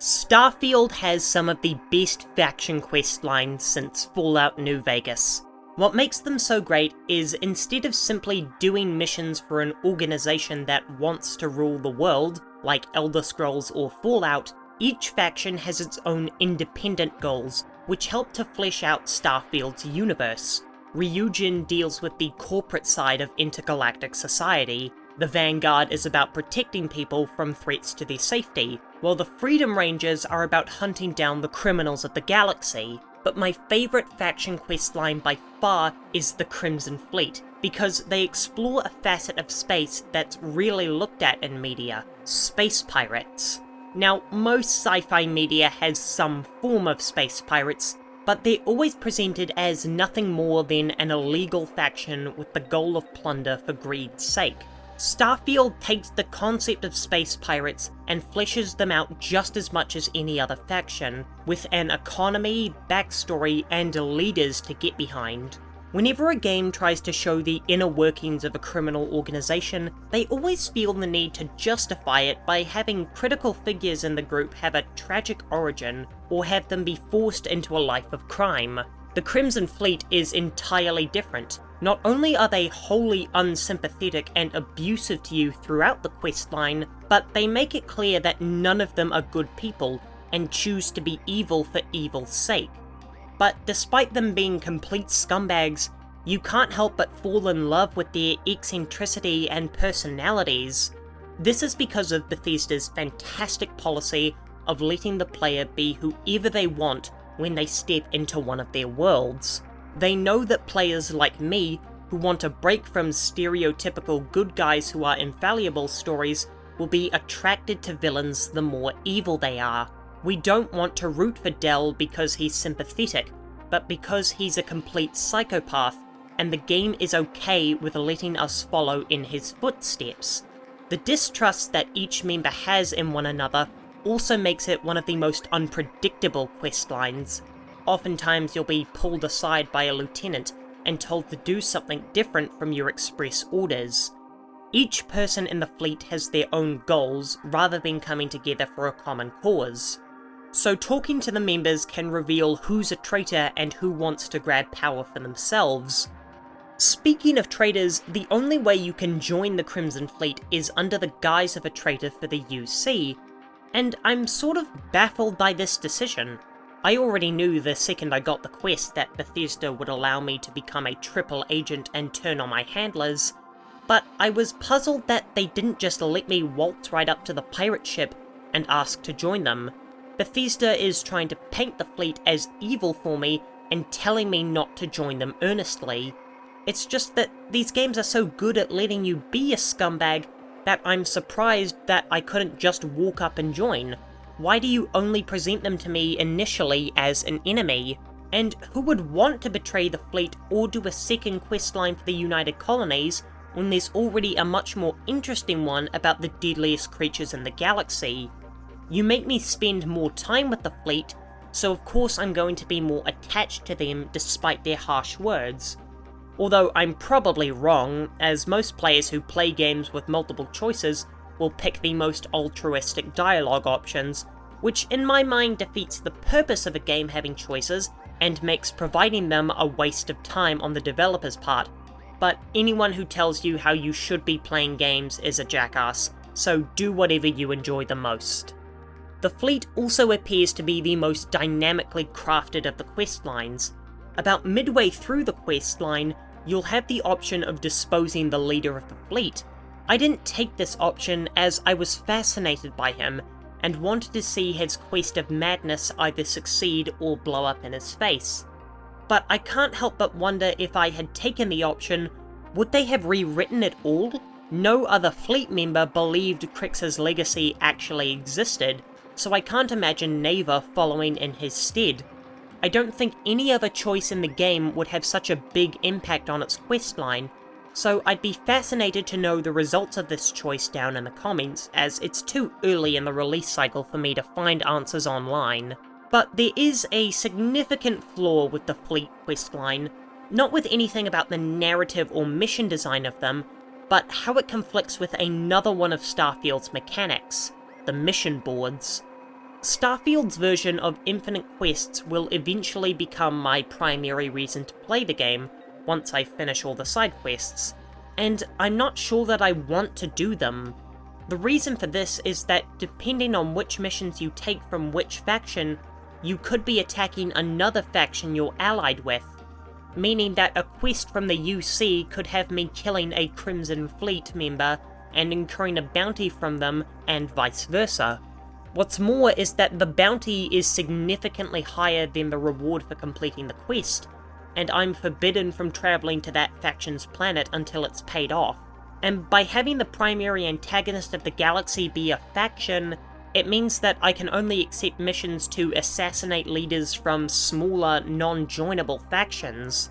Starfield has some of the best faction questlines since Fallout New Vegas. What makes them so great is instead of simply doing missions for an organization that wants to rule the world, like Elder Scrolls or Fallout, each faction has its own independent goals, which help to flesh out Starfield's universe. Ryujin deals with the corporate side of intergalactic society. The Vanguard is about protecting people from threats to their safety, while the Freedom Rangers are about hunting down the criminals of the galaxy. But my favourite faction questline by far is the Crimson Fleet, because they explore a facet of space that's rarely looked at in media: space pirates. Now, most sci-fi media has some form of space pirates, but they're always presented as nothing more than an illegal faction with the goal of plunder for greed's sake. Starfield takes the concept of space pirates and fleshes them out just as much as any other faction, with an economy, backstory, and leaders to get behind. Whenever a game tries to show the inner workings of a criminal organization, they always feel the need to justify it by having critical figures in the group have a tragic origin, or have them be forced into a life of crime. The Crimson Fleet is entirely different. Not only are they wholly unsympathetic and abusive to you throughout the questline, but they make it clear that none of them are good people, and choose to be evil for evil's sake. But despite them being complete scumbags, you can't help but fall in love with their eccentricity and personalities. This is because of Bethesda's fantastic policy of letting the player be whoever they want when they step into one of their worlds. They know that players like me, who want a break from stereotypical good guys who are infallible stories, will be attracted to villains the more evil they are. We don't want to root for Dell because he's sympathetic, but because he's a complete psychopath, and the game is okay with letting us follow in his footsteps. The distrust that each member has in one another also makes it one of the most unpredictable questlines. Oftentimes you'll be pulled aside by a lieutenant and told to do something different from your express orders. Each person in the fleet has their own goals rather than coming together for a common cause. So talking to the members can reveal who's a traitor and who wants to grab power for themselves. Speaking of traitors, the only way you can join the Crimson Fleet is under the guise of a traitor for the UC, and I'm sort of baffled by this decision. I already knew the second I got the quest that Bethesda would allow me to become a triple agent and turn on my handlers, but I was puzzled that they didn't just let me waltz right up to the pirate ship and ask to join them. Bethesda is trying to paint the fleet as evil for me and telling me not to join them earnestly. It's just that these games are so good at letting you be a scumbag that I'm surprised that I couldn't just walk up and join. Why do you only present them to me initially as an enemy? And who would want to betray the fleet or do a second questline for the United Colonies when there's already a much more interesting one about the deadliest creatures in the galaxy? You make me spend more time with the fleet, so of course I'm going to be more attached to them despite their harsh words. Although I'm probably wrong, as most players who play games with multiple choices will pick the most altruistic dialogue options, which in my mind defeats the purpose of a game having choices and makes providing them a waste of time on the developer's part. But anyone who tells you how you should be playing games is a jackass, so do whatever you enjoy the most. The fleet also appears to be the most dynamically crafted of the questlines. About midway through the questline, you'll have the option of disposing the leader of the fleet. I didn't take this option as I was fascinated by him, and wanted to see his quest of madness either succeed or blow up in his face. But I can't help but wonder if I had taken the option, would they have rewritten it all? No other fleet member believed Crix's legacy actually existed, so I can't imagine Neva following in his stead. I don't think any other choice in the game would have such a big impact on its questline, so I'd be fascinated to know the results of this choice down in the comments, as it's too early in the release cycle for me to find answers online. But there is a significant flaw with the fleet questline, not with anything about the narrative or mission design of them, but how it conflicts with another one of Starfield's mechanics, the mission boards. Starfield's version of infinite quests will eventually become my primary reason to play the game, once I finish all the side quests, and I'm not sure that I want to do them. The reason for this is that depending on which missions you take from which faction, you could be attacking another faction you're allied with, meaning that a quest from the UC could have me killing a Crimson Fleet member and incurring a bounty from them, and vice versa. What's more is that the bounty is significantly higher than the reward for completing the quest, and I'm forbidden from travelling to that faction's planet until it's paid off. And by having the primary antagonist of the galaxy be a faction, it means that I can only accept missions to assassinate leaders from smaller, non-joinable factions.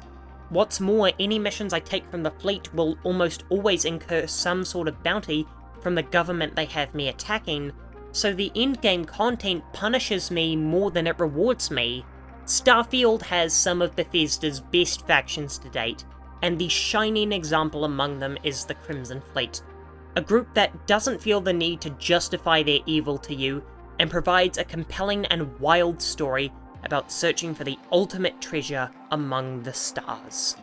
What's more, any missions I take from the fleet will almost always incur some sort of bounty from the government they have me attacking, so the endgame content punishes me more than it rewards me. Starfield has some of Bethesda's best factions to date, and the shining example among them is the Crimson Fleet, a group that doesn't feel the need to justify their evil to you, and provides a compelling and wild story about searching for the ultimate treasure among the stars.